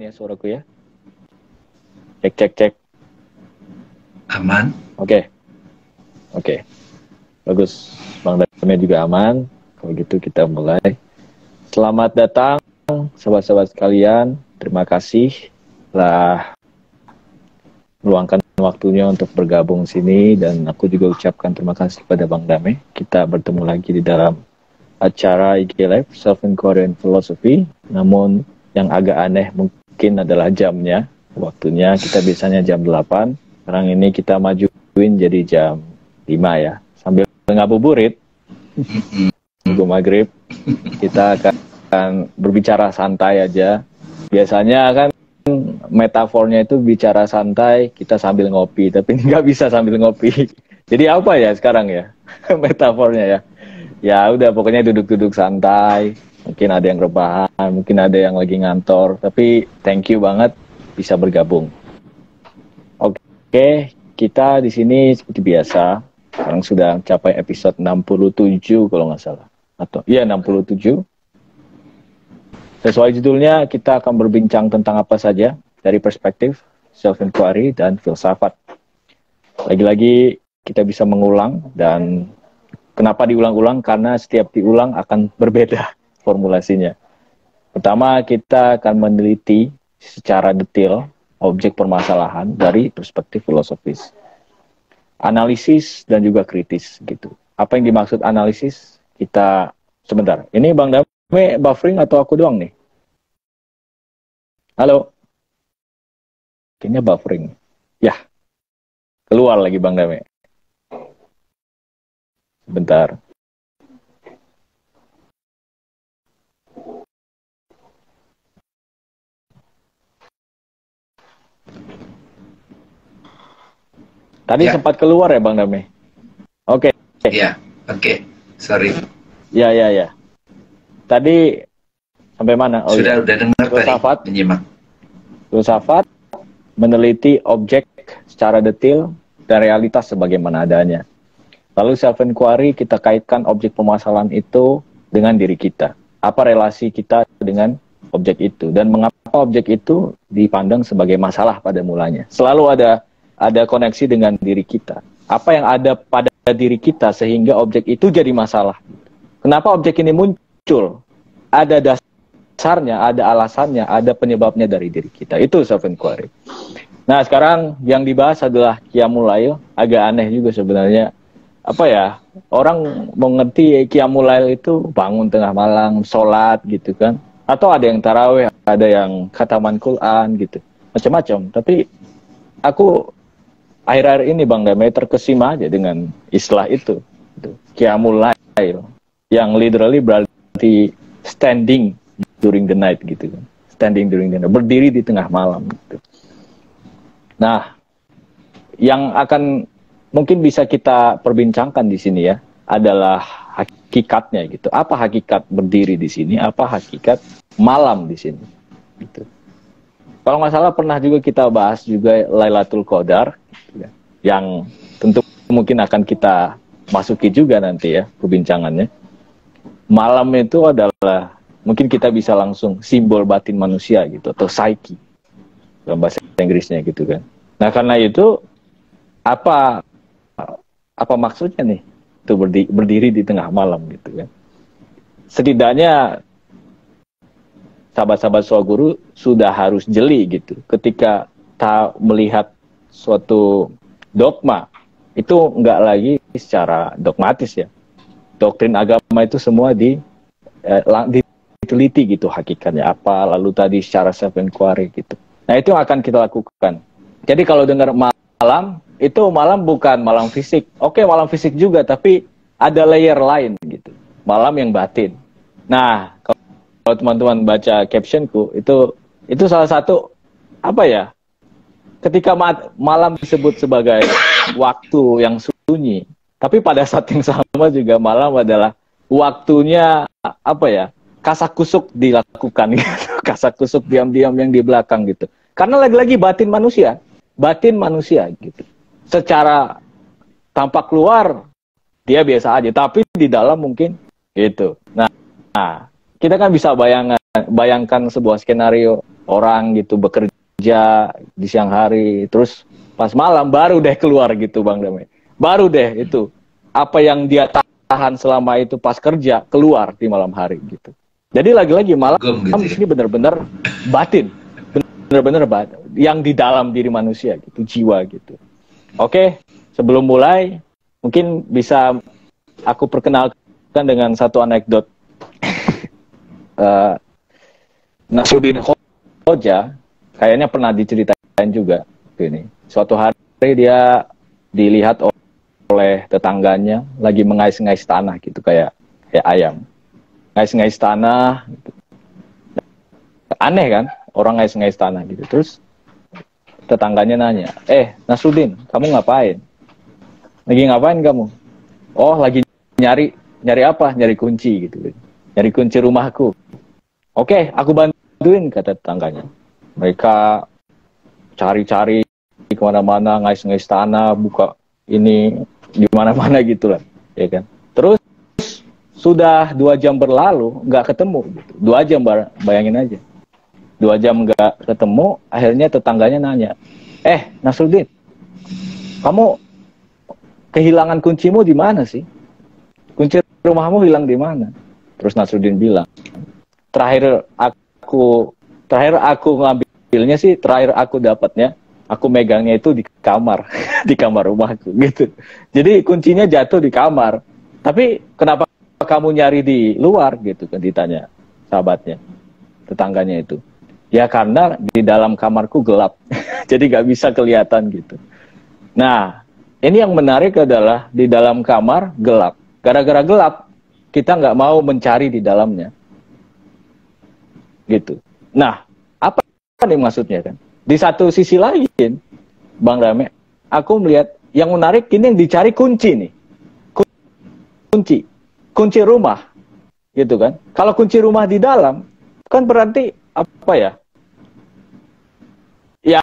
ya suaraku ya? Cek, cek, cek. Aman. Oke. Oke. Bagus. Bang Dame juga aman. Kalau gitu kita mulai. Selamat datang sobat-sobat sekalian. Terima kasih telah meluangkan waktunya untuk bergabung sini, dan aku juga ucapkan terima kasih kepada Bang Dame. Kita bertemu lagi di dalam acara IG Live Self Inquiry and Philosophy. Namun yang agak aneh mungkin adalah jamnya. Waktunya kita biasanya jam 8. Sekarang ini kita majuin jadi jam 5 ya. Sambil ngabuburit tunggu maghrib, kita akan berbicara santai aja. Biasanya kan metafornya itu bicara santai, kita sambil ngopi, tapi nggak bisa sambil ngopi. Jadi apa ya sekarang ya metafornya ya? Ya udah, pokoknya duduk-duduk santai. Mungkin ada yang rebahan, mungkin ada yang lagi ngantor. Tapi thank you banget bisa bergabung. Oke, kita di sini seperti biasa. Sekarang sudah mencapai episode 67 kalau nggak salah. Atau iya 67. Sesuai judulnya, kita akan berbincang tentang apa saja dari perspektif self-inquiry dan filsafat. Lagi-lagi kita bisa mengulang, dan kenapa diulang-ulang? Karena setiap diulang akan berbeda formulasinya. Pertama, kita akan meneliti secara detail objek permasalahan dari perspektif filosofis. Analisis dan juga kritis gitu. Apa yang dimaksud analisis? Kita sebentar. Ini Bang Dame buffering atau aku doang nih? Halo? Kayaknya buffering. Ya, keluar lagi Bang Dame. Bentar. Tadi Ya. sempat keluar ya Bang Dame? Oke. Ya, oke. Sorry. Ya. Tadi sampai mana? Sudah dengar filsafat, tadi, menyimak. Filsafat meneliti objek secara detail dan realitas sebagaimana adanya. Lalu self-inquiry, kita kaitkan objek permasalahan itu dengan diri kita. Apa relasi kita dengan objek itu, dan mengapa objek itu dipandang sebagai masalah pada mulanya. Selalu ada koneksi dengan diri kita. Apa yang ada pada diri kita sehingga objek itu jadi masalah. Kenapa objek ini muncul? Ada dasarnya, ada alasannya, ada penyebabnya dari diri kita. Itu self-inquiry. Nah, sekarang yang dibahas adalah Qiyamul Lail. Agak aneh juga sebenarnya. Apa ya, orang mengerti Qiyamul Lail itu bangun tengah malam, sholat gitu kan. Atau ada yang tarawih, ada yang khataman Quran gitu. Macam-macam. Tapi aku akhir-akhir ini Bang Dame terkesima aja dengan istilah itu. Qiyamul Lail. Yang literally berarti standing during the night gitu kan. Standing during the night. Berdiri di tengah malam gitu. Nah, yang akan mungkin bisa kita perbincangkan di sini ya adalah hakikatnya gitu. Apa hakikat berdiri di sini? Apa hakikat malam di sini? Gitu. Kalau nggak salah pernah juga kita bahas juga Lailatul Qadar, gitu ya, yang tentu mungkin akan kita masuki juga nanti ya perbincangannya. Malam itu adalah mungkin kita bisa langsung simbol batin manusia gitu, atau psyche dalam bahasa Inggrisnya gitu kan. Nah karena itu apa maksudnya nih itu berdiri di tengah malam gitu kan. Setidaknya sahabat-sahabat Soaguru sudah harus jeli gitu ketika melihat suatu dogma itu nggak lagi secara dogmatis ya. Doktrin agama itu semua diteliti gitu hakikatnya apa, lalu tadi secara self-inquiry gitu. Nah itu yang akan kita lakukan. Jadi kalau dengar malam, itu malam bukan malam fisik. Oke, malam fisik juga, tapi ada layer lain gitu. Malam yang batin. Nah, kalau teman-teman baca captionku, itu salah satu, apa ya, ketika malam disebut sebagai waktu yang sunyi, tapi pada saat yang sama juga malam adalah waktunya, apa ya, kasak-kusuk dilakukan gitu. Kasak-kusuk diam-diam yang di belakang gitu. Karena lagi-lagi batin manusia gitu. Secara tampak luar dia biasa aja, tapi di dalam mungkin gitu. Nah, kita kan bisa bayangkan bayangkan sebuah skenario orang gitu bekerja di siang hari, terus pas malam baru deh keluar gitu Bang Damai. Baru deh itu apa yang dia tahan selama itu pas kerja keluar di malam hari gitu. Jadi lagi-lagi malam Gitu di ya. sini benar-benar batin, benar-benar yang di dalam diri manusia gitu, jiwa gitu. Oke, sebelum mulai mungkin bisa aku perkenalkan dengan satu anekdot. Nasruddin Hoja kayaknya pernah diceritain juga ini. Suatu hari dia dilihat oleh tetangganya lagi mengais-ngais tanah gitu kayak ayam. Ngais-ngais tanah gitu. Aneh kan? Orang ngais-ngais tanah gitu. Terus tetangganya nanya, Nasruddin, kamu ngapain? Lagi ngapain kamu? Oh, lagi nyari apa? Nyari kunci gitu. Nyari kunci rumahku. Oke, aku bantuin, kata tetangganya. Mereka cari-cari di kemana-mana, ngais-ngais tanah, buka ini di mana-mana gitu lah, ya kan. Terus sudah 2 jam berlalu, nggak ketemu. Gitu. 2 jam, bayangin aja. 2 jam nggak ketemu, akhirnya tetangganya nanya, Nasruddin, kamu kehilangan kuncimu di mana sih? Kunci rumahmu hilang di mana? Terus Nasruddin bilang, terakhir aku ngambilnya sih, terakhir aku dapatnya, aku megangnya itu di kamar, di kamar rumahku gitu. Jadi kuncinya jatuh di kamar. Tapi kenapa kamu nyari di luar gitu kan, ditanya sahabatnya, tetangganya itu. Ya karena di dalam kamarku gelap, jadi nggak bisa kelihatan gitu. Nah, ini yang menarik adalah di dalam kamar gelap. Gara-gara gelap, kita nggak mau mencari di dalamnya. Gitu. Nah, apa nih maksudnya kan? Di satu sisi lain, Bang Rame, aku melihat yang menarik ini yang dicari kunci nih. Kunci rumah. Gitu kan? Kalau kunci rumah di dalam, kan berarti apa ya? Ya,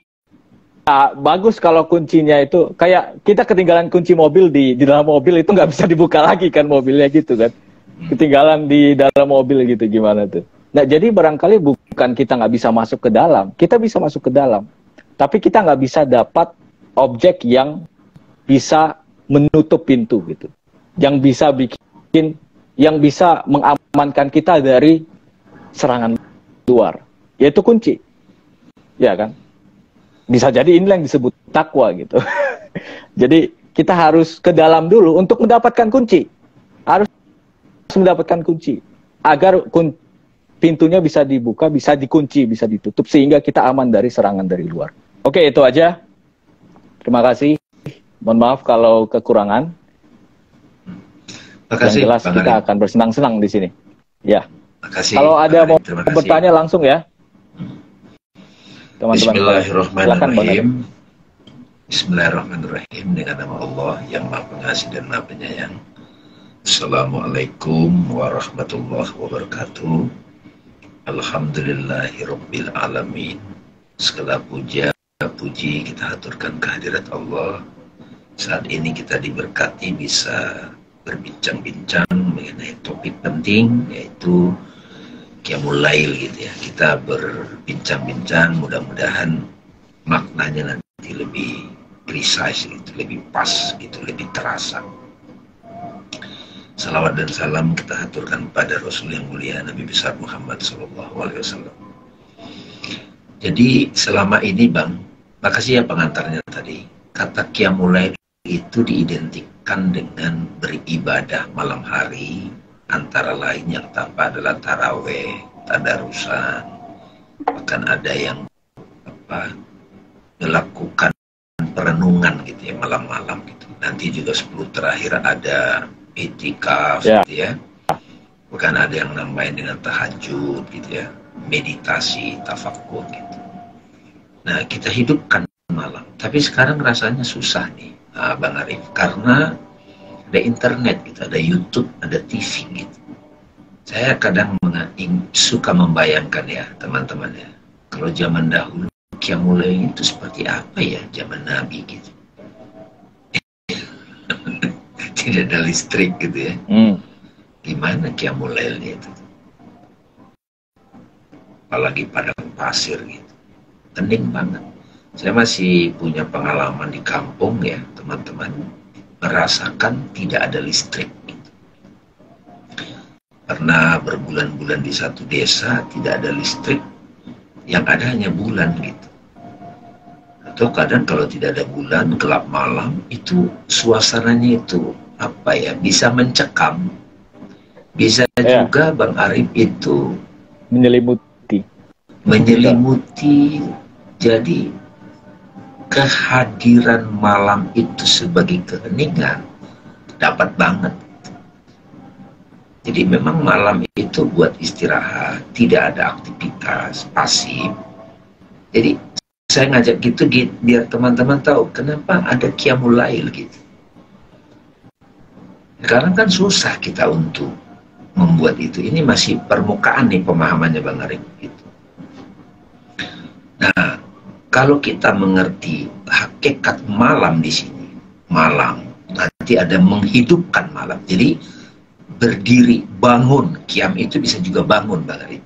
bagus kalau kuncinya itu kayak kita ketinggalan kunci mobil di dalam mobil itu nggak bisa dibuka lagi kan mobilnya gitu kan. Ketinggalan di dalam mobil gitu gimana tuh. Nah, jadi barangkali bukan kita nggak bisa masuk ke dalam, kita bisa masuk ke dalam, tapi kita nggak bisa dapat objek yang bisa menutup pintu gitu, yang bisa mengamankan kita dari serangan luar, yaitu kunci, ya kan? Bisa jadi inilah yang disebut takwa gitu. Jadi kita harus ke dalam dulu untuk mendapatkan kunci, harus mendapatkan kunci agar pintunya bisa dibuka, bisa dikunci, bisa ditutup, sehingga kita aman dari serangan dari luar. Oke, itu aja. Terima kasih. Mohon maaf kalau kekurangan. Yang jelas kita akan bersenang-senang di sini. Ya. Makasih, kalau ada mau bertanya langsung ya. Teman-teman. Bismillahirrahmanirrahim. Bismillahirrahmanirrahim. Dengan nama Allah yang Maha Pengasih dan Maha Penyayang. Assalamualaikum warahmatullahi wabarakatuh. Alhamdulillahirabbil alamin. Segala puji kita haturkan kehadirat Allah. Saat ini kita diberkati bisa berbincang-bincang mengenai topik penting, yaitu Qiyamul Lail gitu ya. Kita berbincang-bincang, mudah-mudahan maknanya nanti lebih precise gitu, lebih pas gitu, lebih terasa. Salawat dan salam kita haturkan pada Rasul yang mulia Nabi besar Muhammad SAW. Jadi selama ini Bang, makasih ya pengantarnya tadi. Kata Qiyamul Lail itu diidentikan dengan beribadah malam hari, antara lain yang tampak adalah taraweh, tadarusan, bahkan ada yang melakukan perenungan gitu ya malam-malam gitu. Nanti juga 10 terakhir ada itikaf gitu ya. Bukan ada yang namain dengan tahajud gitu ya, meditasi, tafakur gitu. Nah, kita hidupkan malam. Tapi sekarang rasanya susah nih, Bang Arif, karena ada internet gitu, ada YouTube, ada TV gitu. Saya kadang suka membayangkan ya teman-teman ya, kalau zaman dahulu Qiyamul Lail itu seperti apa ya zaman Nabi gitu. Tidak ada listrik gitu ya. Gimana Qiyamul Lailnya itu? apalagi padang pasir gitu, hening banget. Saya masih punya pengalaman di kampung ya, teman-teman, merasakan tidak ada listrik gitu. Karena berbulan-bulan di satu desa tidak ada listrik, yang ada hanya bulan gitu. Atau kadang kalau tidak ada bulan, gelap malam, itu suasananya itu apa ya, bisa mencekam, bisa juga Bang Arif itu menyelimuti. Jadi kehadiran malam itu sebagai keheningan dapat banget. Jadi memang malam itu buat istirahat, tidak ada aktivitas, pasif. Jadi saya ngajak gitu biar teman-teman tahu kenapa ada qiyamul lail gitu. Sekarang kan susah kita untuk membuat itu. Ini masih permukaan nih pemahamannya Bang Arif gitu. Nah, kalau kita mengerti hakikat malam di sini, malam nanti ada menghidupkan malam. Jadi berdiri, bangun, qiyam itu bisa juga bangun, Bang Arif.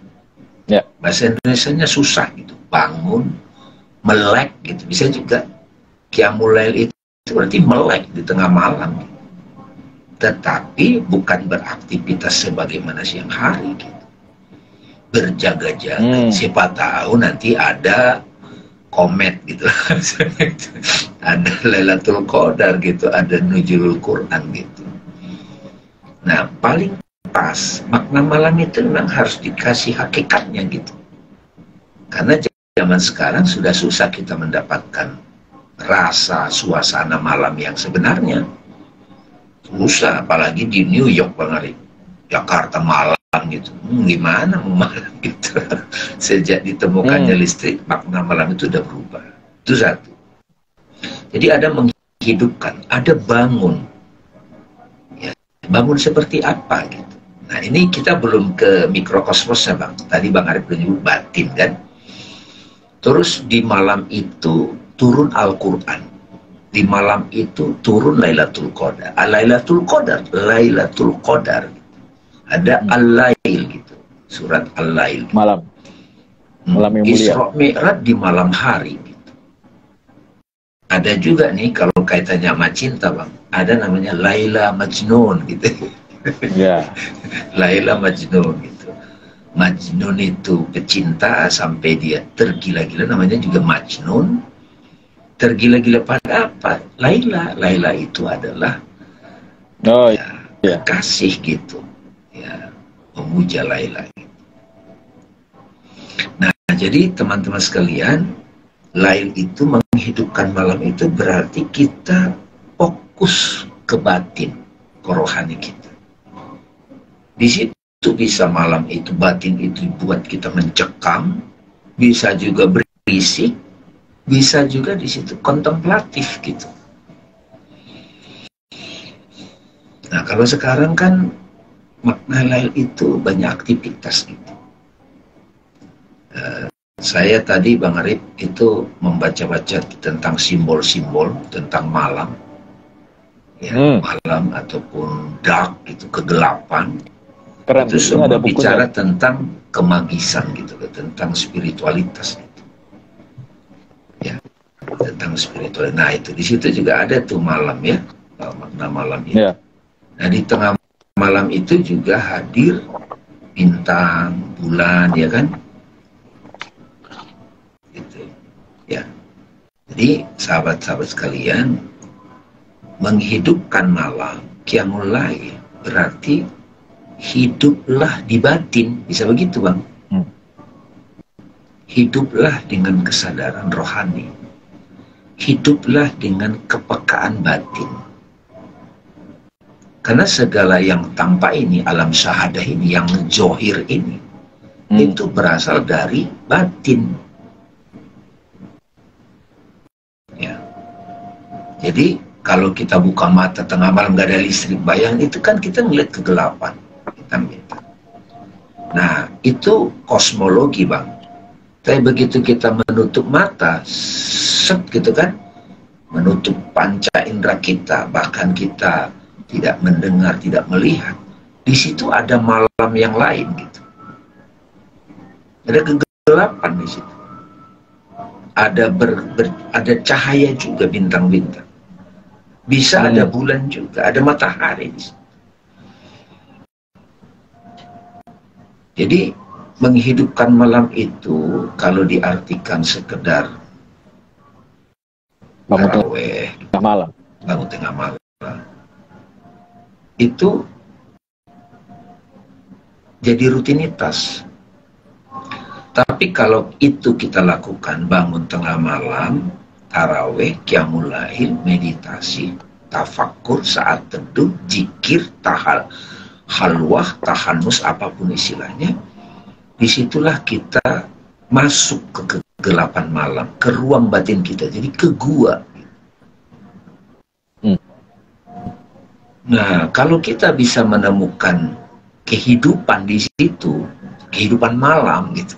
Ya. Bahasa Indonesianya susah gitu, bangun, melek gitu, bisa juga. Qiyamul lail itu berarti melek di tengah malam. Tetapi bukan beraktivitas sebagaimana siang hari gitu. Berjaga-jaga, siapa tahu nanti ada komet gitu. Ada Lailatul Qadar gitu, ada nuzulul Quran gitu. Nah, paling pas makna malam itu memang harus dikasih hakikatnya gitu. Karena zaman sekarang sudah susah kita mendapatkan rasa suasana malam yang sebenarnya. Susah, apalagi di New York, Bang Arif, Jakarta malam gitu. Gimana mau malam gitu? Sejak ditemukannya listrik, makna malam itu udah berubah. Itu satu. Jadi ada menghidupkan, ada bangun. Ya, bangun seperti apa gitu. Nah, ini kita belum ke mikrokosmosnya, Bang. Tadi Bang Arif menyebut batin kan. Terus di malam itu turun Al-Quran. Di malam itu turun Lailatul Qadar. Lailatul Qadar, Lailatul Qadar. Ada Al-Lail gitu. Surat Al-Lail. Gitu. Malam. Malam yang mulia. Isra Mi'raj di malam hari gitu. Ada juga nih kalau kaitannya sama cinta, Bang. Ada namanya Laila Majnun gitu. Ya. Laila Majnun gitu. Majnun itu pecinta sampai dia tergila-gila, namanya juga Majnun. Tergila-gila pada apa? Laila. Laila itu adalah kekasih gitu. Ya, memuja Laila. Nah, jadi teman-teman sekalian, Lail itu menghidupkan malam itu berarti kita fokus ke batin, ke rohani kita. Di situ bisa malam itu, batin itu buat kita mencekam, bisa juga berisik, bisa juga di situ kontemplatif gitu. Nah, kalau sekarang kan makna lail itu banyak aktivitas gitu. Saya tadi Bang Arif itu membaca-baca tentang simbol-simbol tentang malam, ya, malam ataupun dark gitu, kegelapan. Keren, itu semua bicara tentang kemagisan gitu, tentang spiritualitas. Ya, tentang spiritual. Nah, itu di situ juga ada tuh malam ya, makna malam itu. Yeah. Nah, di tengah malam itu juga hadir bintang, bulan, ya kan? Gitu. Ya. Jadi sahabat-sahabat sekalian, menghidupkan malam, qiyamul lail, berarti hiduplah di batin, bisa begitu, Bang? Hiduplah dengan kesadaran rohani. Hiduplah dengan kepekaan batin. Karena segala yang tampak ini, alam syahadah ini, yang zohir ini, itu berasal dari batin. Ya. Jadi, kalau kita buka mata tengah malam, gak ada listrik, bayang, itu kan kita ngeliat kegelapan. Kita. Nah, itu kosmologi, Bang. Tapi begitu kita menutup mata, set gitu kan, menutup panca indera kita, bahkan kita tidak mendengar, tidak melihat, di situ ada malam yang lain gitu. Ada kegelapan di situ. Ada cahaya juga, bintang-bintang. Bisa ada bulan juga, ada matahari di situ. Jadi menghidupkan malam itu kalau diartikan sekedar tarawih, bangun tengah malam, itu jadi rutinitas. Tapi kalau itu kita lakukan, bangun tengah malam, tarawih, qiyamul lail, meditasi, tafakkur, saat teduh, zikir, halwah, tahanus, apapun istilahnya, disitulah kita masuk ke kegelapan malam, ke ruang batin kita, jadi ke gua. Nah, kalau kita bisa menemukan kehidupan di situ, kehidupan malam gitu,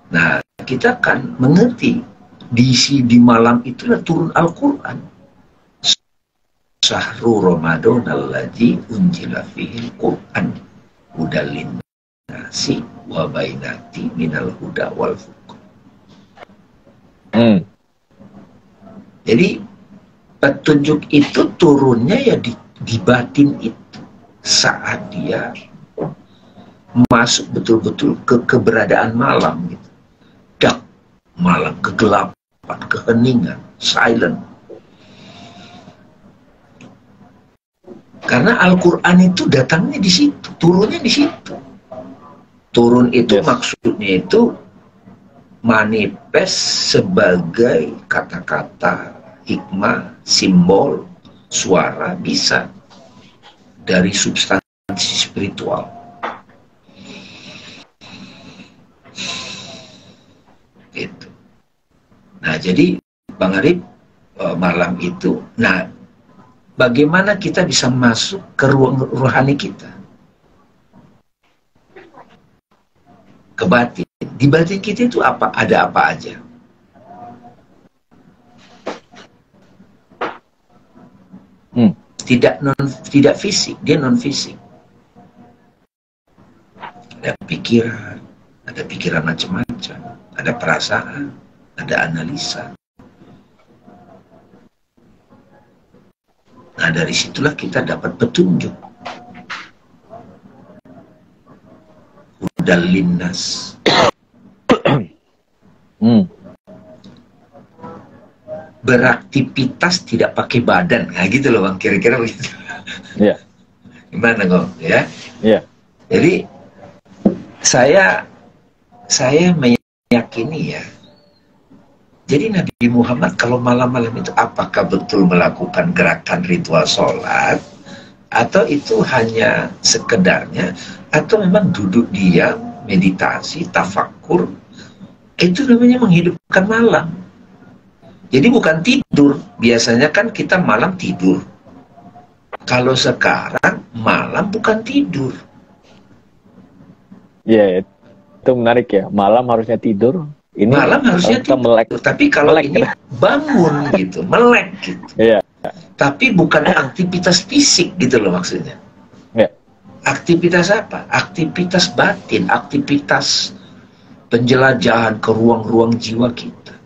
nah kita akan mengerti di malam itulah turun Al-Quran. Sahru Ramadan alladzi unzila fihil Qur'an hudallin nasi wa bainati minal huda wal furqan. Jadi petunjuk itu turunnya ya di batin itu saat dia masuk betul-betul ke keberadaan malam gitu. Dak malam, kegelapan, keheningan, silent. Karena Al-Quran itu datangnya di situ, turunnya di situ. Turun itu maksudnya itu manifest sebagai kata-kata, hikmah, simbol, suara, bisa dari substansi spiritual. Gitu. Nah, jadi Bang Arif, malam itu, nah bagaimana kita bisa masuk ke ruang rohani kita, ke batin. Di batin kita itu apa? Ada apa aja? Tidak fisik, dia non fisik. Ada pikiran macam-macam, ada perasaan, ada analisa. Nah, dari situlah kita dapat petunjuk. Hudal linnas. Beraktivitas tidak pakai badan. Nah, gitu loh Bang, kira-kira begitu. Iya. Gimana kok, ya? Iya. Jadi saya meyakini ya. Jadi Nabi Muhammad kalau malam-malam itu apakah betul melakukan gerakan ritual sholat, atau itu hanya sekedarnya, atau memang duduk diam, meditasi, tafakkur, itu namanya menghidupkan malam. Jadi bukan tidur, biasanya kan kita malam tidur. Kalau sekarang malam bukan tidur. Iya, itu menarik ya, malam harusnya tidur. Ini malam harusnya tidur, tapi kalau ini bangun gitu, melek gitu. Iya. Tapi bukan aktivitas fisik gitu loh maksudnya. Iya. Aktivitas apa? Aktivitas batin, aktivitas penjelajahan ke ruang-ruang jiwa kita.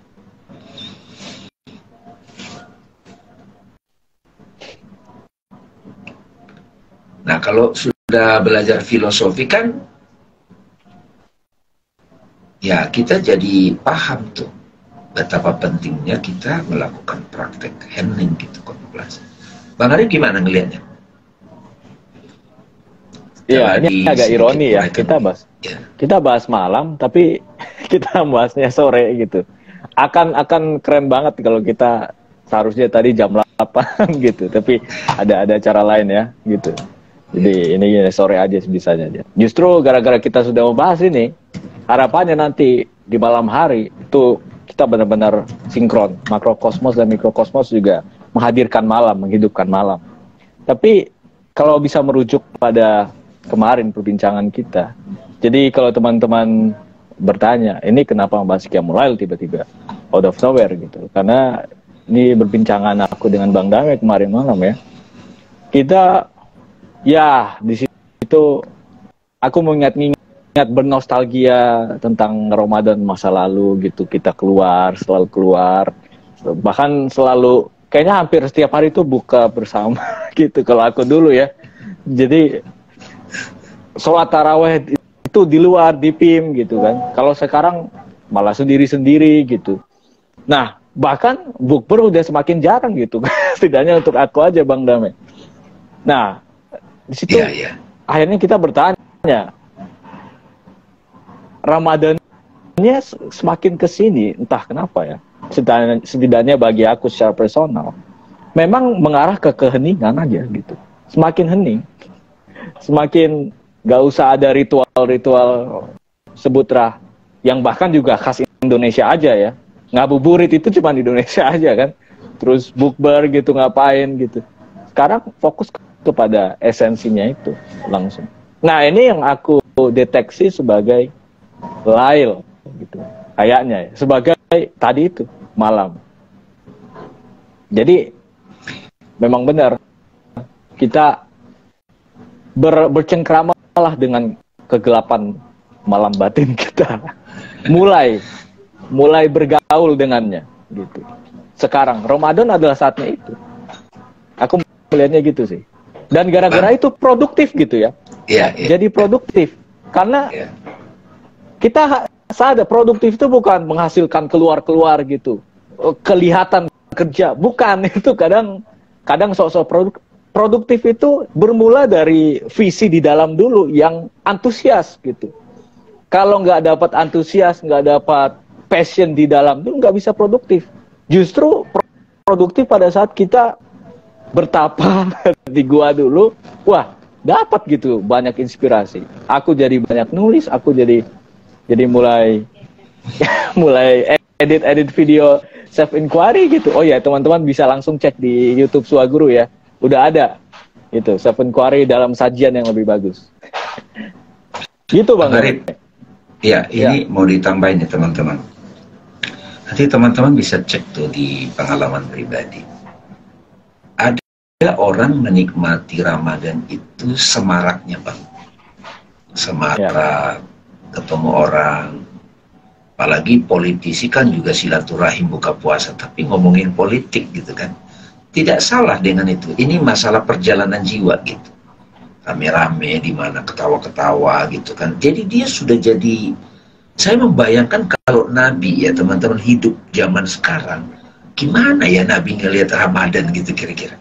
Nah, kalau sudah belajar filosofi kan, ya kita jadi paham tuh betapa pentingnya kita melakukan praktek hening gitu, kontemplasi. Bang Arif gimana ngelihatnya? Iya, ini agak ironi ya, kita bahas malam tapi kita bahasnya sore gitu. Akan keren banget kalau kita seharusnya tadi jam 8 gitu, tapi ada cara lain ya gitu. Jadi ini sore aja bisanya aja. Justru gara-gara kita sudah membahas ini, harapannya nanti di malam hari itu kita benar-benar sinkron. Makrokosmos dan mikrokosmos juga menghadirkan malam, menghidupkan malam. Tapi kalau bisa merujuk pada kemarin perbincangan kita, jadi kalau teman-teman bertanya, ini kenapa membahas qiyamul lail tiba-tiba out of nowhere gitu? Karena ini berbincangan aku dengan Bang Dame kemarin malam ya. Kita ya di situ aku mengingat ingat bernostalgia tentang Ramadan masa lalu gitu. Kita selalu keluar. Bahkan selalu, kayaknya hampir setiap hari itu buka bersama gitu kalau aku dulu ya. Jadi sholat taraweh itu di luar, di PIM gitu kan. Kalau sekarang malah sendiri-sendiri gitu. Nah, bahkan bukber udah semakin jarang gitu. Setidaknya untuk aku aja Bang Damai. Nah, di situ akhirnya kita bertanya, Ramadannya semakin kesini, entah kenapa ya. Setidaknya bagi aku secara personal, memang mengarah ke keheningan aja gitu. Semakin hening, semakin gak usah ada ritual-ritual sebutrah yang bahkan juga khas Indonesia aja ya. Ngabuburit itu cuma di Indonesia aja kan. Terus bukber gitu, ngapain gitu. Sekarang fokus kepada esensinya itu langsung. Nah, ini yang aku deteksi sebagai lail gitu. Kayaknya ya, sebagai tadi itu malam. Jadi memang benar kita bercengkramalah dengan kegelapan malam batin kita. mulai bergaul dengannya gitu. Sekarang Ramadan adalah saatnya itu. Aku melihatnya gitu sih. Dan gara-gara itu produktif gitu ya. Jadi produktif. Karena kita sadar produktif itu bukan menghasilkan keluar gitu. Kelihatan kerja, bukan. Itu kadang sok-sok produktif itu bermula dari visi di dalam dulu yang antusias gitu. Kalau nggak dapat antusias, nggak dapat passion di dalam itu nggak bisa produktif. Justru produktif pada saat kita bertapa di gua dulu, wah dapat gitu banyak inspirasi. Aku jadi banyak nulis, aku jadi mulai edit video self inquiry gitu. Oh ya teman-teman bisa langsung cek di YouTube Suaguru ya, udah ada itu self inquiry dalam sajian yang lebih bagus. Gitu Bang. Ya, ini mau ditambahin ya teman-teman. Nanti teman-teman bisa cek tuh di pengalaman pribadi. Ada orang menikmati Ramadan itu semaraknya Bang. Semarak, ketemu orang. Apalagi politisi kan juga silaturahim buka puasa, tapi ngomongin politik gitu kan. Tidak salah dengan itu. Ini masalah perjalanan jiwa gitu. Rame-rame di mana ketawa-ketawa gitu kan. Jadi dia sudah jadi, saya membayangkan kalau Nabi ya teman-teman hidup zaman sekarang, gimana ya Nabi ngelihat Ramadan gitu kira-kira.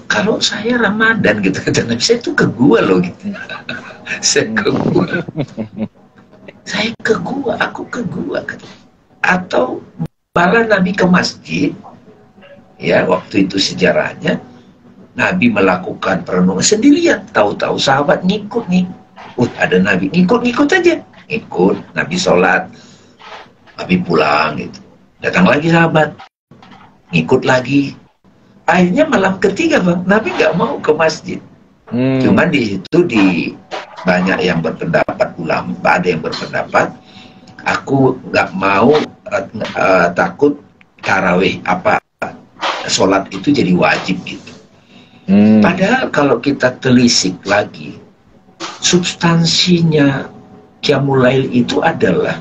Kalau saya Ramadan gitu kata Nabi, saya tuh ke gua loh gitu. Saya ke gua. Saya ke gua, aku ke gua. Atau malah Nabi ke masjid, ya waktu itu sejarahnya, Nabi melakukan perenungan sendirian, tahu-tahu sahabat ngikut nih. Ada Nabi, ngikut aja. Ikut, Nabi sholat, Nabi pulang gitu. Datang lagi sahabat, ngikut lagi. Akhirnya malam ketiga Bang, Nabi nggak mau ke masjid. Cuman di situ banyak yang berpendapat, ulama ada yang berpendapat, aku nggak mau takut tarawih sholat itu jadi wajib gitu. Padahal kalau kita telisik lagi, substansinya Qiyamul Lail itu adalah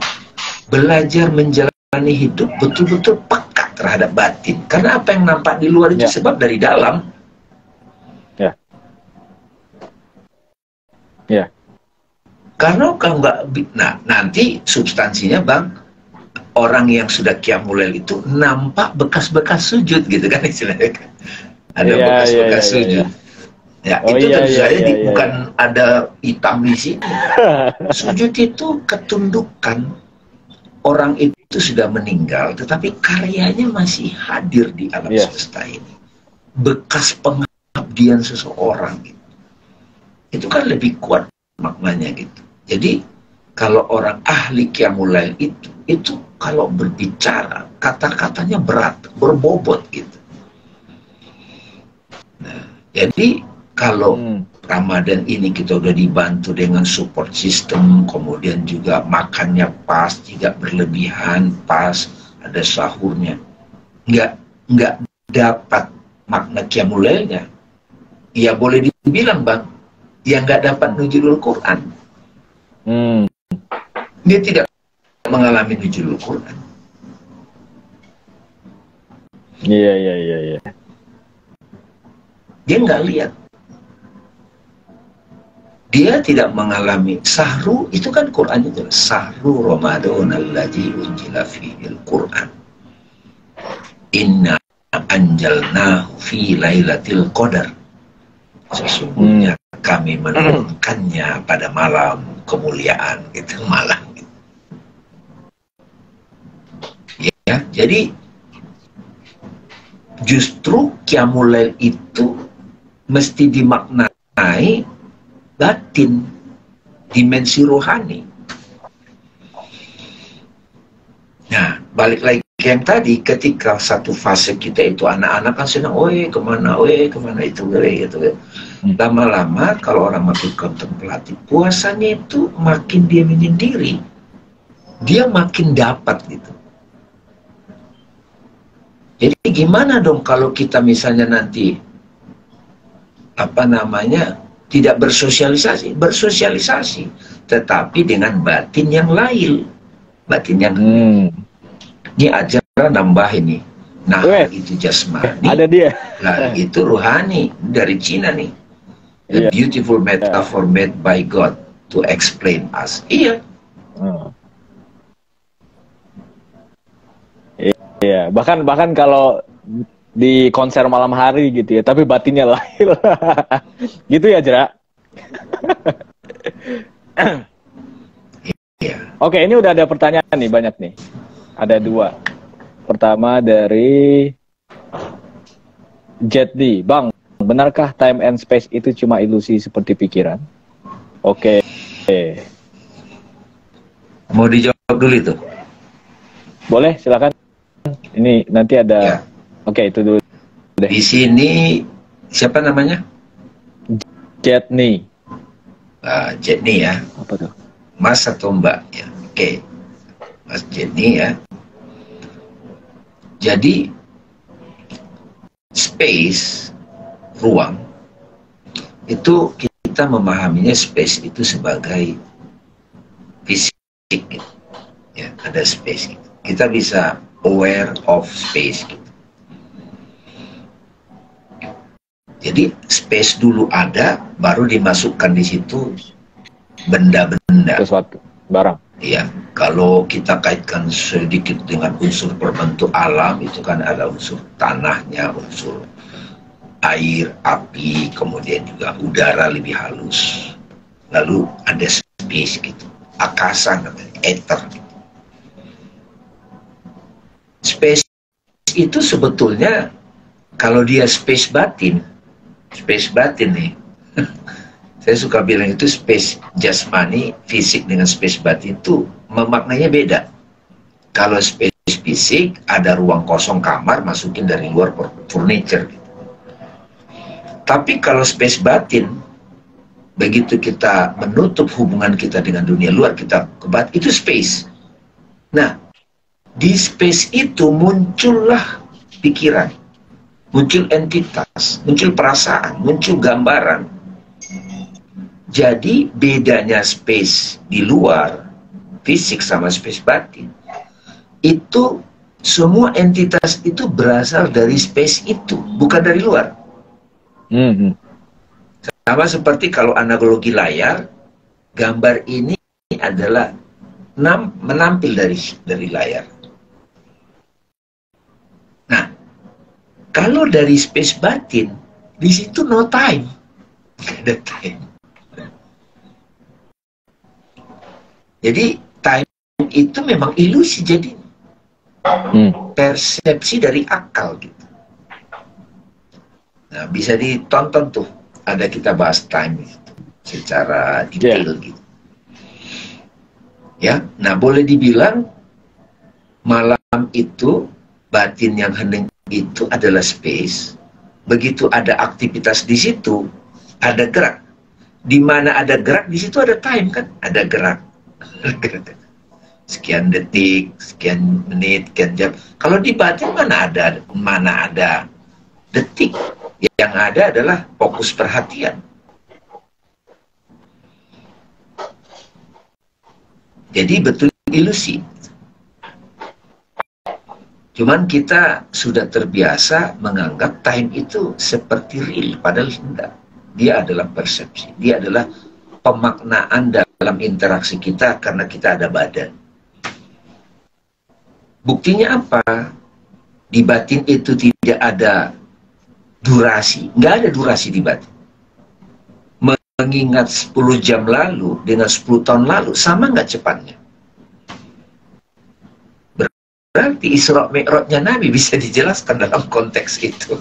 belajar menjalani hidup betul-betul peka terhadap batin. Karena apa yang nampak di luar itu sebab dari dalam. Karena kalau nggak, nah nanti substansinya Bang, orang yang sudah Qiyamul Lail itu nampak bekas-bekas sujud gitu kan istilahnya. Ada bekas-bekas sujud. Ya, itu tentu saja bukan ada hitam di sini. Sujud itu ketundukan. Orang itu sudah meninggal, tetapi karyanya masih hadir di alam semesta ini. Bekas pengabdian seseorang gitu. Itu kan lebih kuat maknanya gitu. Jadi kalau orang ahli Qiyamul Lail itu kalau berbicara kata-katanya berat, berbobot gitu. Nah, jadi kalau Ramadan ini kita udah dibantu dengan support system, kemudian juga makannya pas, tidak berlebihan, pas, ada sahurnya, nggak dapat makna Qiyamul Lailnya, ya boleh dibilang Bang, yang nggak dapat nuzulul Quran. Hmm. Dia tidak mengalami nuzulul Quran. Iya, iya, iya, iya. Dia nggak lihat. Dia tidak mengalami sahru, itu kan Quran itu sahru Ramadan alladzi unzila fihil Quran. Inna anjalnahu fi lailatul qadar. Sesungguhnya kami menurunkannya pada malam kemuliaan, itu malam. Ya, jadi justru Qiyamul Lail itu mesti dimaknai batin, dimensi rohani. Nah, balik lagi ke yang tadi, ketika satu fase kita itu anak-anak kan senang, kemana itu, gitu. Lama-lama kalau orang makin kontemplatif, puasanya itu makin dia menyendiri, dia makin dapat gitu. Jadi gimana dong kalau kita misalnya nanti tidak bersosialisasi, tetapi dengan batin yang lain, batin yang ini aja nambah ini. Nah, itu jasmani, ada dia. Nah, itu rohani dari Cina nih. A beautiful metaphor made by God to explain us. Iya. Iya, bahkan kalau di konser malam hari gitu ya, tapi batinnya lahir. Gitu ya, Jera? Iya. Oke, ini udah ada pertanyaan nih, banyak nih. Ada 2. Pertama dari Jet D. Bang, benarkah time and space itu cuma ilusi seperti pikiran? Oke. Mau dijawab dulu itu? Boleh, silakan. Ini nanti ada. Ya. Oke, itu dulu. Di sini siapa namanya? Jetni. Jetni ya. Apa tuh? Mas atau Mbak ya. Oke. Mas Jetni ya. Jadi space, ruang, itu kita memahaminya space itu sebagai fisik. Ya, ada space. Kita bisa aware of space. Jadi space dulu ada, baru dimasukkan di situ benda-benda. Sesuatu, barang. Iya, kalau kita kaitkan sedikit dengan unsur berbentuk alam, itu kan ada unsur tanahnya, unsur air, api, kemudian juga udara lebih halus. Lalu ada space gitu, akasa namanya, ether. Space itu sebetulnya kalau dia space batin nih. Saya suka bilang itu space jasmani, fisik dengan space batin itu memaknanya beda. Kalau space fisik ada ruang kosong kamar, masukin dari luar furniture. Tapi kalau space batin, begitu kita menutup hubungan kita dengan dunia luar, kita kebat, itu space. Nah, di space itu muncullah pikiran, muncul entitas, muncul perasaan, muncul gambaran. Jadi bedanya space di luar, fisik sama space batin, itu semua entitas itu berasal dari space itu, bukan dari luar. Sama seperti kalau analogi layar, gambar ini adalah menampil dari layar. Nah, kalau dari space batin, di situ no time, nggak ada time. Jadi time itu memang ilusi, jadi persepsi dari akal gitu. Nah, bisa ditonton tuh, ada kita bahas time gitu, secara detail gitu. Ya, nah boleh dibilang malam itu batin yang hening itu adalah space. Begitu ada aktivitas di situ, ada gerak. Di mana ada gerak, di situ ada time kan, ada gerak. Sekian detik, sekian menit, sekian jam. Kalau di batin mana ada detik. Yang ada adalah fokus perhatian. Jadi betul ilusi. Cuman kita sudah terbiasa menganggap time itu seperti real, padahal tidak. Dia adalah persepsi, dia adalah pemaknaan dalam interaksi kita karena kita ada badan. Buktinya apa? Di batin itu tidak ada durasi, nggak ada durasi di batin. Mengingat 10 jam lalu dengan 10 tahun lalu, sama nggak cepatnya? Berarti Isra Mi'rajnya Nabi bisa dijelaskan dalam konteks itu.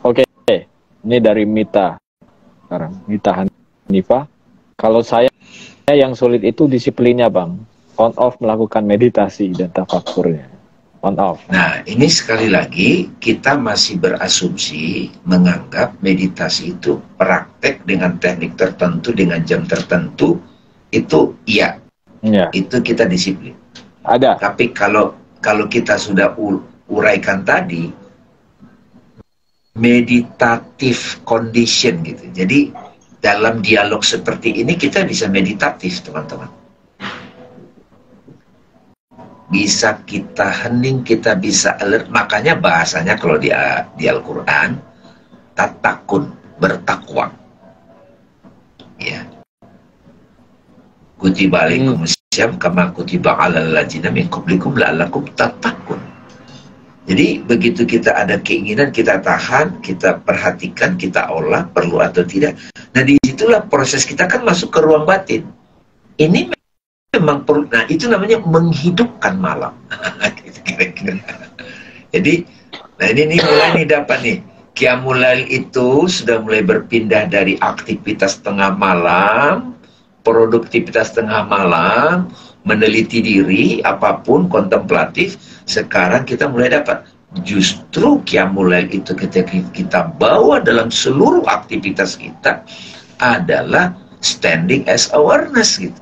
Oke, ini dari Mita. Sekarang Mita Hanifah. Kalau saya yang sulit itu disiplinnya, Bang. On off melakukan meditasi dan tafakurnya. On off. Nah, ini sekali lagi kita masih berasumsi menganggap meditasi itu praktek dengan teknik tertentu, dengan jam tertentu, itu iya. Ya. Itu kita disiplin. Ada. Tapi kalau kita sudah uraikan tadi, meditative condition gitu. Jadi dalam dialog seperti ini kita bisa meditatif, teman-teman. Bisa kita hening, kita bisa alert. Makanya bahasanya kalau di Al-Quran, tatakun, bertakwa. Ya. Kutiba alaikum syam kama kutiba alal ladzina min qablikum la'allakum tatakun. Jadi begitu kita ada keinginan, kita tahan, kita perhatikan, kita olah, perlu atau tidak. Nah disitulah proses kita kan masuk ke ruang batin. Ini memang perlu, nah itu namanya menghidupkan malam. Kira-kira. Jadi, nah ini mulai nih dapat nih. Qiyamul Lail itu sudah mulai berpindah dari aktivitas tengah malam, produktivitas tengah malam, meneliti diri, apapun, kontemplatif. Sekarang kita mulai dapat. Justru Qiyamul Lail itu ketika kita bawa dalam seluruh aktivitas kita adalah standing as awareness gitu.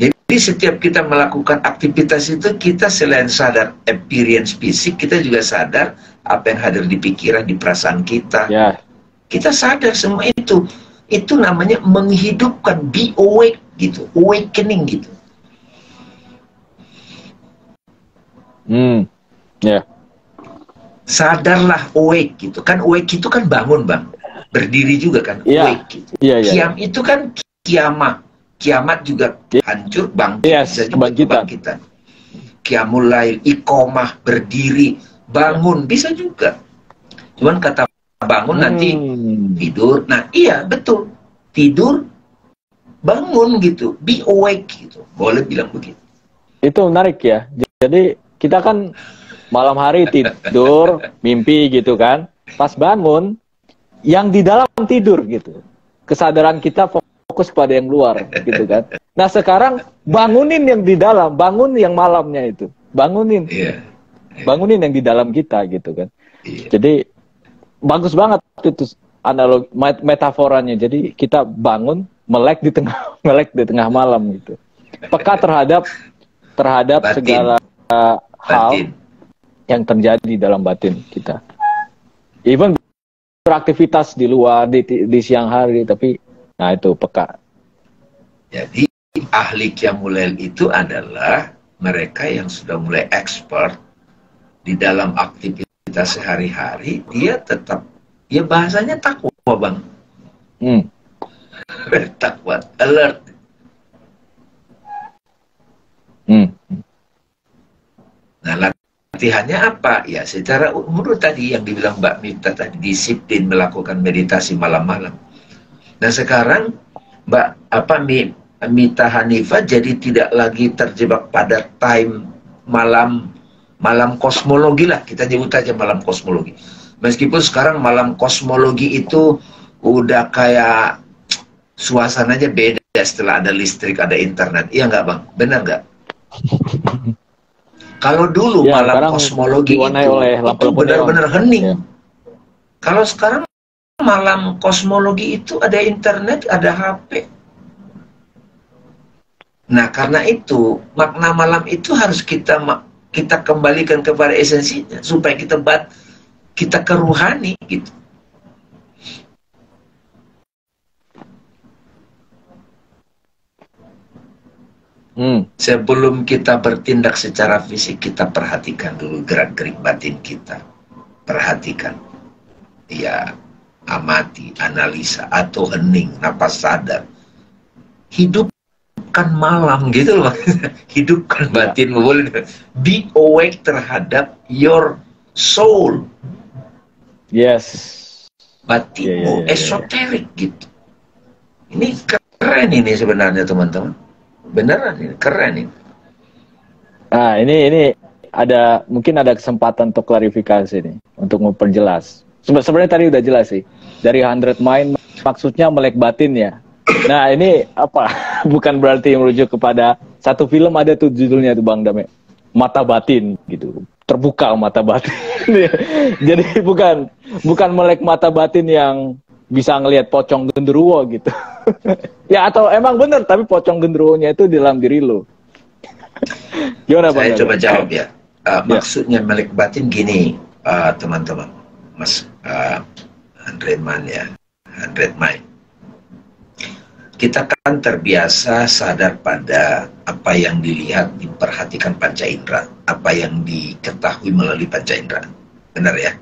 Jadi setiap kita melakukan aktivitas itu, kita selain sadar experience fisik, kita juga sadar apa yang hadir di pikiran, di perasaan kita. Kita sadar semua itu. Itu namanya menghidupkan, be awake gitu, awakening gitu. Sadarlah, awake gitu. Kan awake itu kan bangun, Bang. Berdiri juga kan, awake gitu. Qiyam itu kan kiamat. Kiamat juga hancur, bangkit, bisa juga kebangkitan. Qiyamul Lail, iqomah, berdiri, bangun, bisa juga. Cuman kata bangun nanti tidur. Nah iya betul, tidur, bangun gitu, be awake gitu. Boleh bilang begitu. Itu menarik ya. Jadi kita kan malam hari tidur, mimpi gitu kan. Pas bangun, yang di dalam tidur gitu. Kesadaran kita fokus pada yang luar gitu kan. Nah sekarang bangunin yang di dalam, bangun yang malamnya itu, bangunin, bangunin yang di dalam kita gitu kan. Jadi bagus banget itu analogi metaforanya. Jadi kita bangun melek di tengah malam gitu, peka terhadap batin. Segala hal yang terjadi dalam batin kita. Even beraktivitas di luar di siang hari, tapi nah itu peka. Jadi ahli Qiyamul Lail itu adalah mereka yang sudah mulai expert di dalam aktivitas sehari-hari. Dia tetap, ya bahasanya takwa, Bang. Takwa, alert. Nah latihannya apa? Ya secara umum tadi yang dibilang Mbak Mita tadi, disiplin melakukan meditasi malam-malam. Nah sekarang Mita Hanifah jadi tidak lagi terjebak pada time malam kosmologi lah, kita nyebut aja malam kosmologi. Meskipun sekarang malam kosmologi itu udah kayak suasananya beda setelah ada listrik, ada internet. Iya nggak, Bang? Benar nggak? Kalau dulu malam kosmologi itu benar-benar hening. Kalau sekarang malam kosmologi itu ada internet, ada HP. Nah, karena itu makna malam itu harus kita kembalikan kepada esensinya supaya kita kita ke ruhani gitu. Sebelum kita bertindak secara fisik, kita perhatikan dulu gerak-gerik batin kita. Perhatikan. Ya, amati, analisa, atau hening, napas sadar. Hidupkan malam gitu loh. Hidupkan batinmu. Be awake terhadap your soul. Yes. Batinmu esoterik gitu. Ini keren ini sebenarnya teman-teman. Beneran ini, keren ini. Nah, ini mungkin ada kesempatan untuk klarifikasi nih, untuk memperjelas. Sebenarnya tadi udah jelas sih. Dari 100 Mind maksudnya melek batin ya. Nah, ini apa? Bukan berarti merujuk kepada satu film, ada tuh judulnya tuh Bang Dame. Mata batin gitu. Terbuka mata batin. Jadi bukan melek mata batin yang bisa ngelihat pocong genderuwo gitu. Ya atau emang bener, tapi pocong genderuwonya itu di dalam diri lo. Gimana Bang? Saya coba jawab ya. Maksudnya melek batin gini, teman-teman, Mas 100 Mind ya, 100 Mind. Kita kan terbiasa sadar pada apa yang dilihat, diperhatikan panca indera, apa yang diketahui melalui panca indera. Benar ya?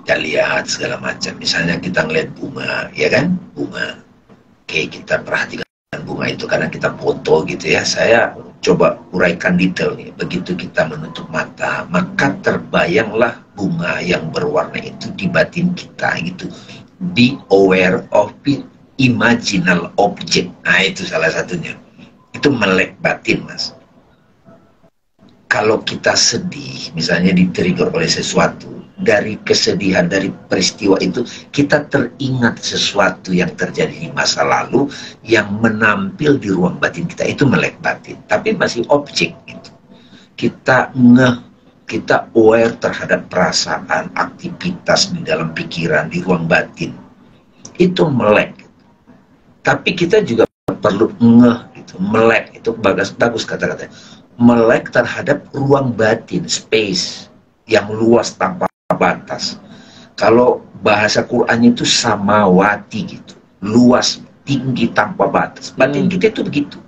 Kita lihat segala macam. Misalnya kita ngeliat bunga, ya kan? Bunga. Oke, kita perhatikan bunga itu karena kita foto gitu ya. Saya coba uraikan detail nih. Begitu kita menutup mata, maka terbayanglah bunga yang berwarna itu di batin kita gitu. Be aware of it, imaginal object. Nah, itu salah satunya. Itu melek batin, Mas. Kalau kita sedih, misalnya di-trigger oleh sesuatu, dari kesedihan, dari peristiwa itu, kita teringat sesuatu yang terjadi di masa lalu yang menampil di ruang batin kita. Itu melek batin, tapi masih objek gitu. Kita aware terhadap perasaan, aktivitas di dalam pikiran, di ruang batin. Itu melek. Tapi kita juga perlu gitu. Melek, itu bagus kata-katanya. Melek terhadap ruang batin, space yang luas tanpa batas. Kalau bahasa Quran itu samawati gitu, luas, tinggi tanpa batas. Batin kita itu begitu.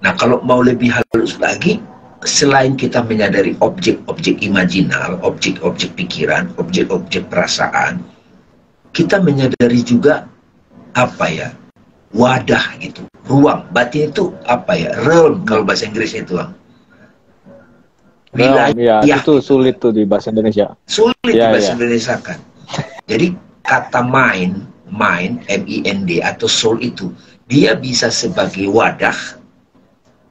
Nah, kalau mau lebih halus lagi, selain kita menyadari objek-objek imajinal, objek-objek pikiran, objek-objek perasaan, kita menyadari juga apa ya, wadah gitu, ruang. Batin itu apa ya, realm kalau bahasa Inggrisnya itu, Bang. Wilayah, ya, itu sulit tuh di bahasa Indonesia. Sulit di bahasa Indonesia kan. Jadi kata mind, M-I-N-D atau soul itu, dia bisa sebagai wadah,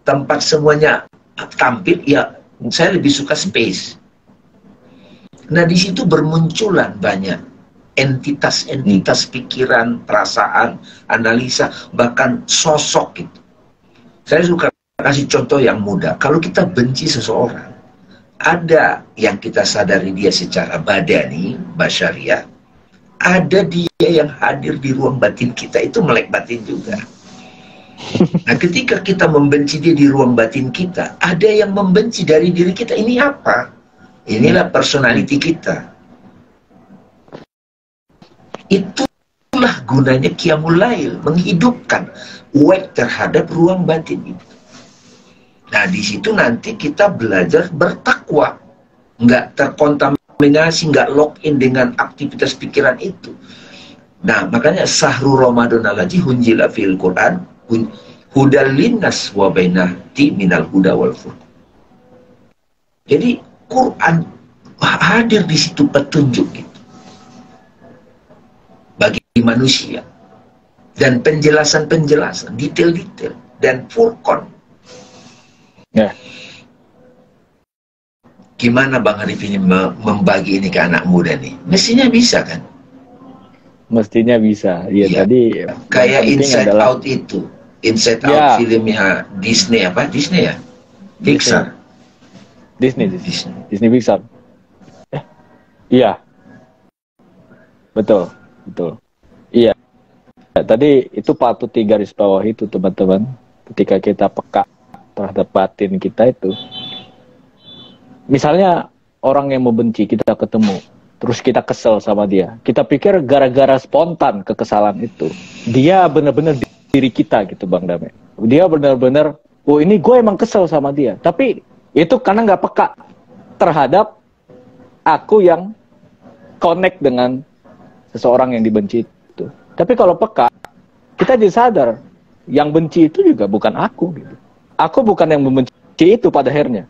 tempat semuanya tampil. Ya, saya lebih suka space. Nah, di situ bermunculan banyak entitas-entitas pikiran, perasaan, analisa, bahkan sosok gitu. Saya suka kasih contoh yang mudah. Kalau kita benci seseorang, ada yang kita sadari dia secara badani, basyariah, ada dia yang hadir di ruang batin kita, itu melek batin juga. Nah, ketika kita membenci dia di ruang batin kita, ada yang membenci dari diri kita. Ini apa? Inilah personality kita. Itulah gunanya Qiyamul Lail, menghidupkan, awake terhadap ruang batin itu. Nah, di situ nanti kita belajar bertakwa, nggak terkontaminasi, nggak lock in dengan aktivitas pikiran itu. Nah, makanya sahru Ramadan alaji hunjila fil Quran hudal linnas wa bainati minal huda wal furqan. Jadi Quran hadir di situ petunjuk gitu bagi manusia, dan penjelasan-penjelasan, detail-detail, dan furqan. Ya. Gimana Bang Arif ini membagi ini ke anak muda nih? Mestinya bisa kan? Mestinya bisa. Ya, tadi kayak Inside Out itu. Inside Out filmnya Disney apa? Disney ya? Pixar. Disney Pixar. Iya. Betul. Iya. Tadi itu patut digaris bawah itu teman-teman. Ketika kita peka terhadap batin kita itu, misalnya orang yang membenci kita ketemu, terus kita kesel sama dia. Kita pikir gara-gara spontan kekesalan itu, dia benar-benar diri kita gitu Bang Dame. Dia benar-benar, oh ini gue emang kesel sama dia. Tapi itu karena nggak peka terhadap aku yang connect dengan seseorang yang dibenci itu. Tapi kalau peka, kita jadi sadar, yang benci itu juga bukan aku gitu. Aku bukan yang membenci itu pada akhirnya.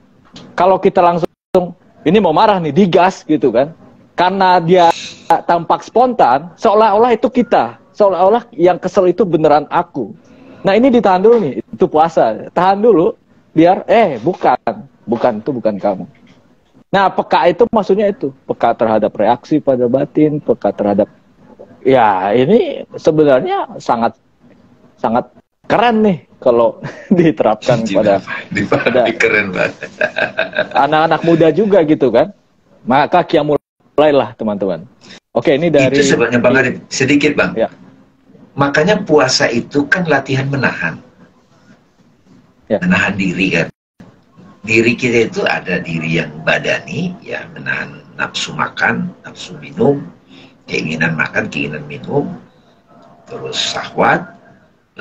Kalau kita langsung ini mau marah nih, digas gitu kan, karena dia tampak spontan, seolah-olah itu kita, seolah-olah yang kesel itu beneran aku. Nah ini ditahan dulu nih, itu puasa, tahan dulu, biar bukan itu bukan kamu. Nah peka itu maksudnya itu, peka terhadap reaksi pada batin, peka terhadap, ya ini sebenarnya sangat keren nih kalau diterapkan pada keren banget. Anak-anak muda juga gitu kan. Maka mulailah teman-teman. Oke, ini dari itu sebenarnya Bang Arif, sedikit Bang. Ya. Makanya puasa itu kan latihan menahan. Ya. Menahan diri kan. Diri kita itu ada diri yang badani, ya menahan nafsu makan, nafsu minum, keinginan makan, keinginan minum, terus syahwat,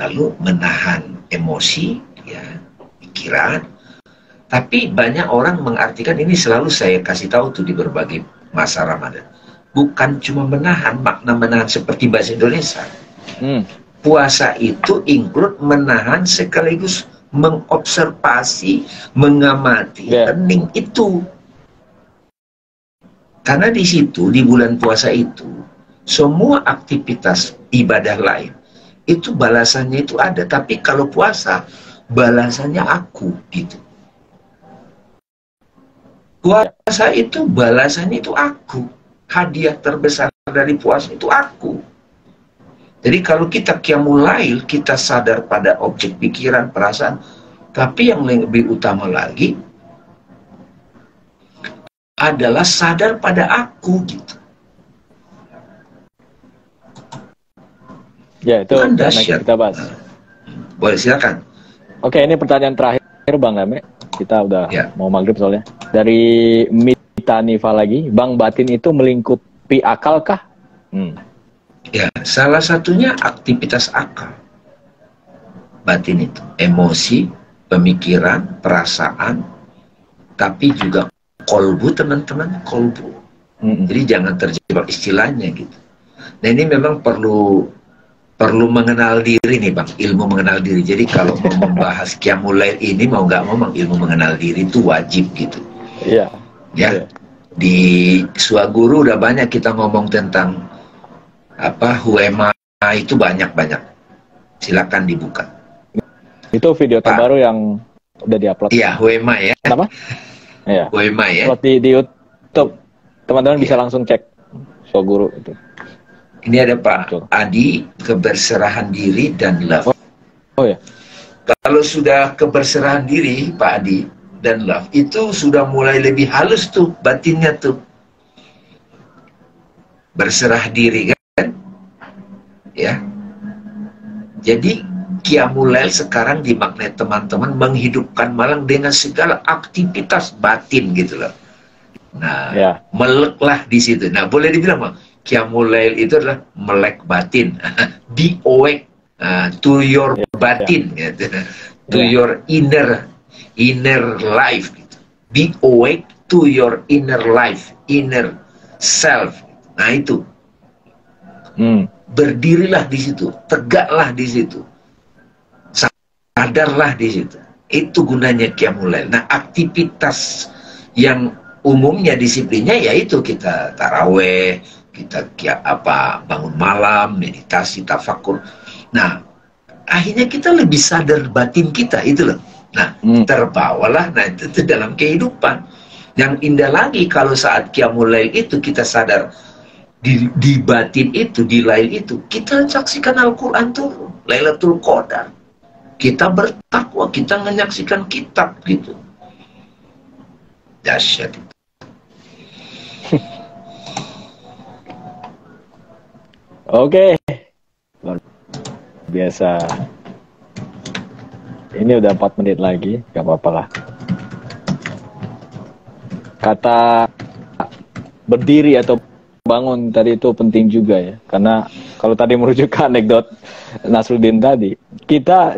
lalu menahan emosi, ya, pikiran. Tapi banyak orang mengartikan ini, selalu saya kasih tahu tuh di berbagai masa Ramadan. Bukan cuma menahan, makna menahan seperti bahasa Indonesia. Puasa itu include menahan sekaligus mengobservasi, mengamati hening itu. Karena di situ, di bulan puasa itu, semua aktivitas ibadah lain itu balasannya itu ada, tapi kalau puasa balasannya aku gitu. Puasa itu balasannya itu aku. Hadiah terbesar dari puasa itu aku. Jadi kalau kita qiyamul lail, kita sadar pada objek pikiran, perasaan, tapi yang lebih utama lagi adalah sadar pada aku gitu. Ya, itu kan dahsyat. Kita bahas. Boleh, silakan. Oke, ini pertanyaan terakhir Bang Dame. Kita udah mau maghrib soalnya. Dari Mita Niva lagi, Bang, batin itu melingkupi akal kah? Ya, salah satunya aktivitas akal. Batin itu emosi, pemikiran, perasaan, tapi juga kolbu, teman-teman, kolbu. Jadi jangan terjebak istilahnya gitu. Nah ini memang perlu mengenal diri nih Bang, ilmu mengenal diri. Jadi kalau mau membahas qiyamul lail ini, mau nggak mau ilmu mengenal diri itu wajib gitu. Iya. Ya. Di Swaguru udah banyak kita ngomong tentang Huema itu banyak. Silakan dibuka. Itu video terbaru yang udah diupload. Iya, Huema ya. Kenapa? Iya. Huema ya. Upload di YouTube. Teman-teman bisa langsung cek Swaguru itu. Ini ada Pak Adi, keberserahan diri dan love. Oh ya. Kalau sudah keberserahan diri, Pak Adi, dan love, itu sudah mulai lebih halus tuh batinnya tuh. Berserah diri kan? Ya. Jadi qiyamul lail sekarang dimaknai teman-teman menghidupkan malam dengan segala aktivitas batin gitu loh. Nah, meleklah di situ. Nah, boleh dibilang Bang, qiyamul lail itu adalah melek batin. Be awake to your batin, gitu. To your inner life. Gitu. Be awake to your inner life, inner self. Nah itu. Berdirilah di situ, tegaklah di situ, sadarlah di situ. Itu gunanya qiyamul lail. Nah, aktivitas yang umumnya disiplinnya yaitu kita taraweh, kita bangun malam, meditasi, tafakur. Nah, akhirnya kita lebih sadar batin kita itu loh. Nah, terbawalah itu dalam kehidupan. Yang indah lagi kalau saat qiyamul lail itu kita sadar di batin itu, di lail itu, kita saksikan Al-Quran turun, Lailatul Qadar. Kita bertakwa, kita menyaksikan kitab gitu. Dahsyat. Oke, luar biasa. Ini udah 4 menit lagi, gak apa-apa lah. kata berdiri atau bangun tadi itu penting juga ya, karena kalau tadi merujuk ke anekdot Nasruddin tadi,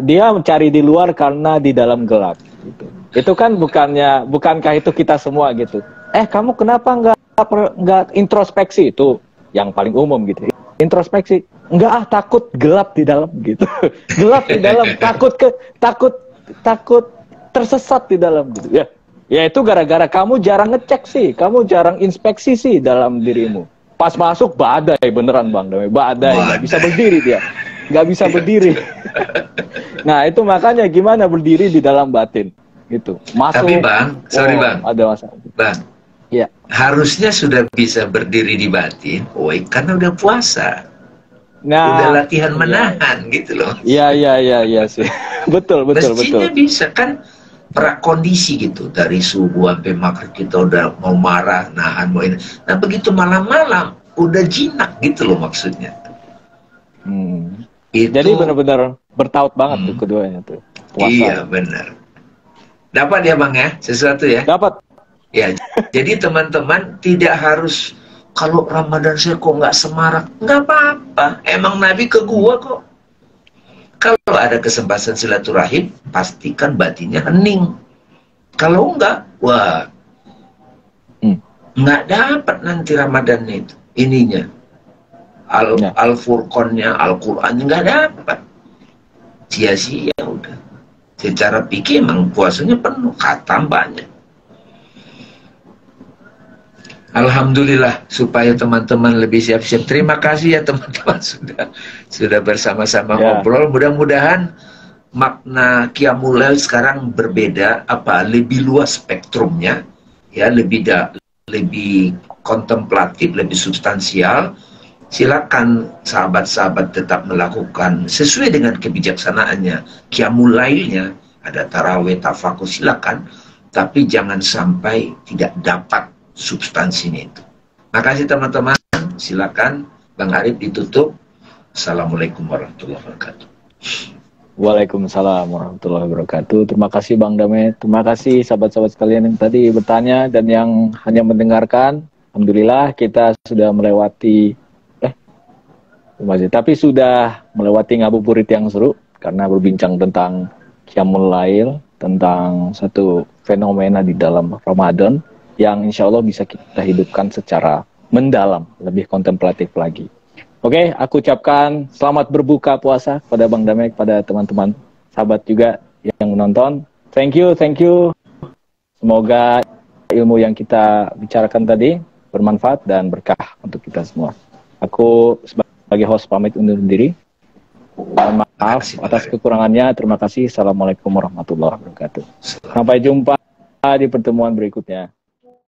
dia mencari di luar karena di dalam gelap gitu. Itu kan bukankah itu kita semua gitu, kamu kenapa nggak introspeksi, itu yang paling umum gitu, introspeksi enggak, takut gelap di dalam gitu. Gelap di dalam, takut tersesat di dalam gitu ya. Ya itu gara-gara kamu jarang ngecek sih, kamu jarang inspeksi sih dalam dirimu. Pas masuk badai beneran Bang Damai, badai, nggak bisa berdiri dia, nggak bisa berdiri. Nah itu makanya gimana berdiri di dalam batin gitu. Masuk. Tapi Bang, sorry Bang, ada masalah. Bang, ya harusnya sudah bisa berdiri di batin, karena udah puasa. Nah, udah latihan menahan gitu loh. Iya sih. betul. Mestinya bisa kan, prakondisi gitu, dari subuh sampai maghrib kita udah mau marah, nahan, mau ini. Nah begitu malam-malam udah jinak gitu loh maksudnya. Jadi benar-benar bertaut banget tuh keduanya tuh. Puasa. Iya benar. Dapat ya Bang ya, sesuatu ya? Dapat. Ya, jadi teman-teman tidak harus, kalau Ramadan saya kok nggak semarak, nggak apa-apa. Emang Nabi ke gua kok. Kalau ada kesempatan silaturahim, pastikan batinnya hening. Kalau enggak, wah, nggak dapat nanti Ramadannya itu, ininya. Al-Furqannya, Al-Qurannya nggak dapat. Sia-sia udah. Secara pikir emang puasanya penuh, khatam banyak. Alhamdulillah, supaya teman-teman lebih siap-siap. Terima kasih ya teman-teman sudah bersama-sama ngobrol. Mudah-mudahan makna Qiyamul Lail sekarang berbeda, lebih luas spektrumnya, ya, lebih kontemplatif, lebih substansial. Silakan sahabat-sahabat tetap melakukan sesuai dengan kebijaksanaannya. Qiyamul Lailnya ada tarawih, tafakur, silakan, tapi jangan sampai tidak dapat substansinya itu. Makasih teman-teman, silakan Bang Arif ditutup. Assalamualaikum warahmatullahi wabarakatuh. Waalaikumsalam warahmatullahi wabarakatuh. Terima kasih Bang Damai, terima kasih sahabat-sahabat sekalian yang tadi bertanya dan yang hanya mendengarkan. Alhamdulillah kita sudah melewati ngabuburit yang seru karena berbincang tentang Qiyamul Lail, tentang satu fenomena di dalam Ramadan yang insya Allah bisa kita hidupkan secara mendalam, lebih kontemplatif lagi. Oke, aku ucapkan selamat berbuka puasa kepada Bang Damai, kepada teman-teman sahabat juga yang menonton. Thank you. Semoga ilmu yang kita bicarakan tadi bermanfaat dan berkah untuk kita semua. Aku sebagai host pamit undur diri. Mohon maaf atas kekurangannya. Terima kasih. Assalamualaikum warahmatullahi wabarakatuh. Sampai jumpa di pertemuan berikutnya.